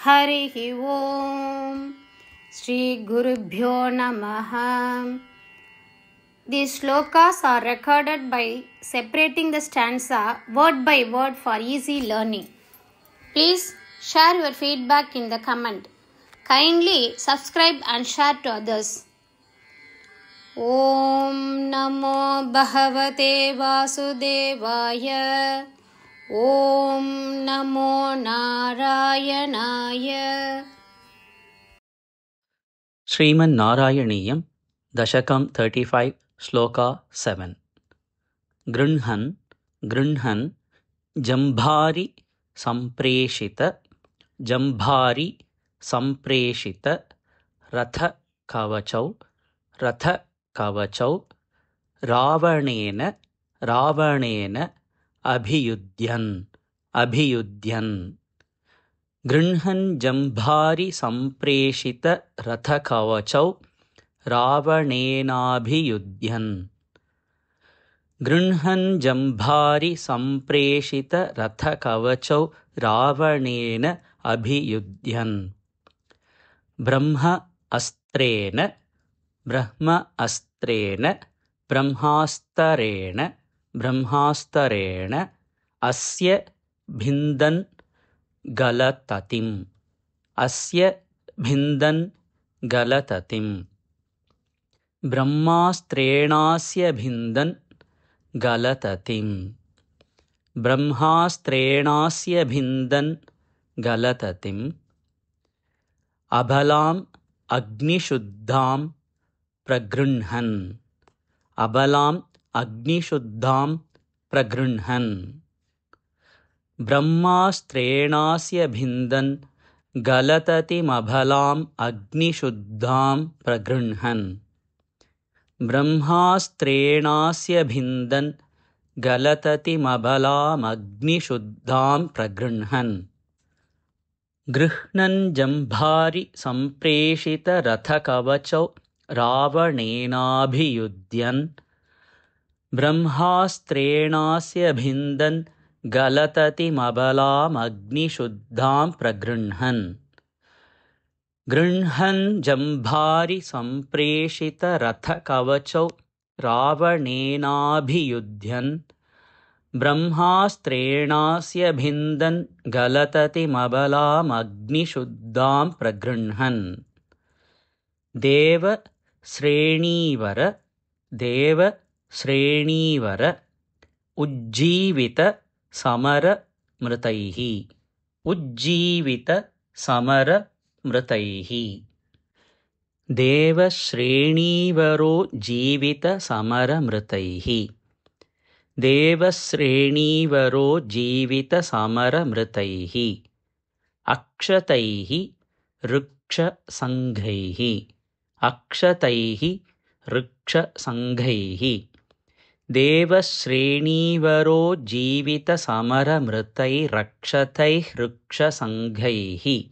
हरिः ओम श्री गुरुभ्यो नमः. These shlokas are recorded by separating the stanza word by word for easy learning. Please share your feedback in the comment. Kindly subscribe and share to others. Om Namo Bhagavate Vasudevaya. Om Namo Narayanaya. Sriman Narayaniyam, Dashakam 35, Sloka 7. Grunhan, Jambhari Sampreshita, Ratha Kavachau, Ravanena, Abhiyudhyan. Grunhan Jambhari Sampreshita Ratha Kavachau Ravanenabhiyudhyan. Grunhan Jambhari Sampreshita Ratha Kavachau Ravanena Abhiyudhyan. Brahma Astrena, Brahmastarena, Asya Bhindan Galatatim. Brahmastrenasya Bhindan Galatatim. Abhalam Agnishuddham Pragrunhan. Brahmastrenasya Bhindan Galatatim Abhalam Agnishuddham Pragrunhan. Brahmastrenasya Bhindan Galatatim Abhalam Agnishuddham Pragrunhan. Grihnan Jambhari Sampreshita Ratha Kavachau Ravanenabhiyudhyan. Brahmastrenasya Bhindan Galatatim Abhalam Agnishuddham Pragrunhan. Grunhan Jambhari Sampreshita Ratha Kavachau Ravanenabhiyudhyan. Brahmastrenasya Bhindan Galatatim Abhalam Agnishuddham Pragrunhan. Deva Srenivara Ujjivita Samara Mritaihi. Deva Srenivaro Jivita Samara Mritaihi. Devasrenivaro Jivita Samara Mritaihi. Akshataihi Ruksha Sangaihi. Devasrenivaro Jivita Samara Mritai Rakshatai Ruksha Sangaihi.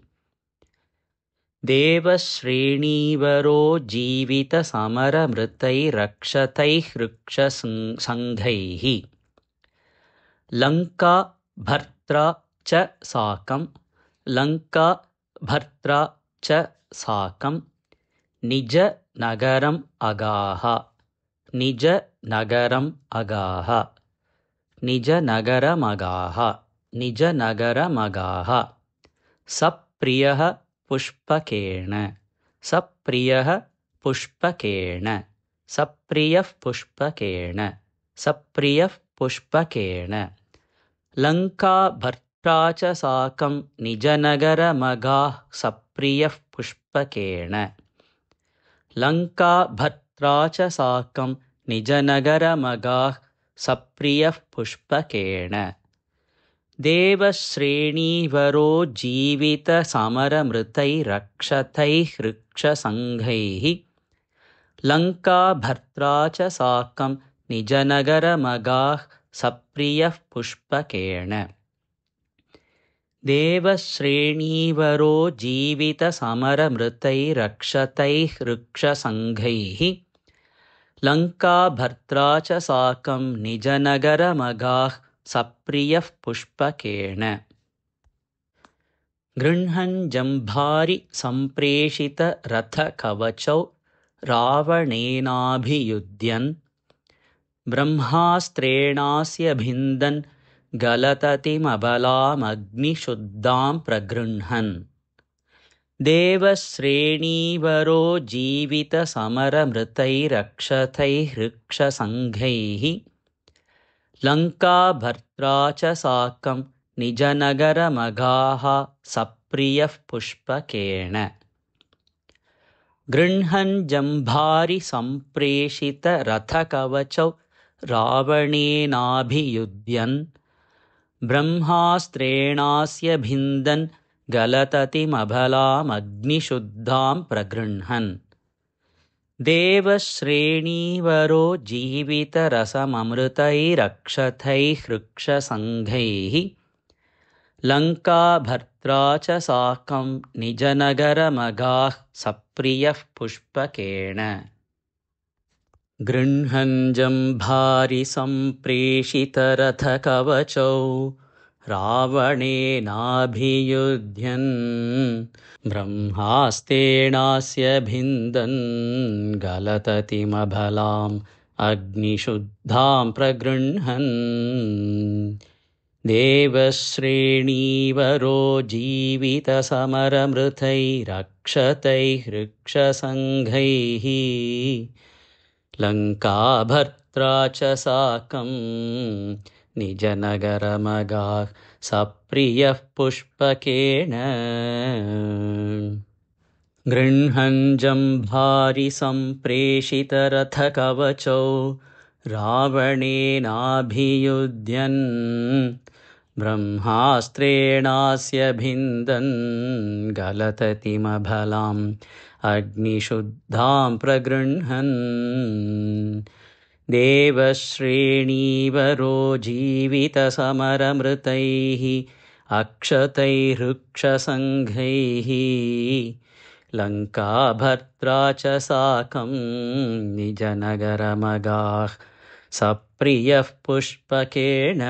Devasrenivaro Jivita Samara Mritai Rakshatai Ruksha Sangaihi. Lanka Bhartra Cha Sakam Nija Nagaram Agaha. Sapriyaha Pushpakena. Lanka Bhartra Cha Sakam Nijanagaramagah Sapriyah Pushpakena. Lanka Bhartra Cha Sakam Nijanagaramagah Sapriyah Pushpakena. Devasrenivaro Jivita Samara Mritai Rakshatai Ruksha Sangaihi. Lanka Bhartra Cha Sakam Nijanagaramagah Sapriyah Pushpakena. Devasrenivaro Jivita Samara Mritai Rakshatai Ruksha Sangaihi. Lanka Bhartra Cha Sakam Nijanagaramagah Sapriyah Pushpakena. गृह्णन् जम्भारि सम्प्रेषितरथकवचौ रावणेनाभियुध्यन् ब्रह्मास्त्रेणास्य भिन्दन् गलततिमबलामग्निशुद्धां प्रगृह्णन् देवश्रेणीवरो जीवितसमरमृतैरक्षतैर्ऋक्षसङ्घैः लङ्काभर्त्रा च साकं निजनगरमगाः सप्रियः पुष्पकेण गृह्णन् जम्भारि सम्प्रेषितरथकवचौ रावणेनाभियुध्यन् ब्रह्मास्त्रेणास्य भिन्दन् गलततिमबलामग्निशुद्धां प्रगृह्णन् देवश्रेणीवरो जीवितरसममृतैरक्षतैर्ऋक्षसङ्घैः लङ्काभर्त्रा च साकं निजनगरमगाः सप्रियः पुष्पकेण गृह्णन् जम्भारि सम्प्रेषितरथकवचौ रावणेनाभियुध्यन् ब्रह्मास्तेनास्य भिन्दन् गलततिमबलाम् अग्निशुद्धां प्रगृह्णन् देवश्रेणीवरो जीवितसमरमृतैरक्षतैर्ऋक्षसङ्घैः लङ्काभर्त्रा च साकं निजनगरमगाः सप्रियः पुष्पकेण गृह्णन् जम्भारि सम्प्रेषितरथकवचौ रावणेनाभियुध्यन् ब्रह्मास्त्रेणास्य भिन्दन् गलततिमबलाम् अग्निशुद्धां प्रगृह्णन् देवश्रेणीवरो जीवितसमरमृतैः अक्षतैर्ऋक्षसङ्घैः लङ्काभर्त्रा च साकं निजनगरमगाः सप्रियः पुष्पकेण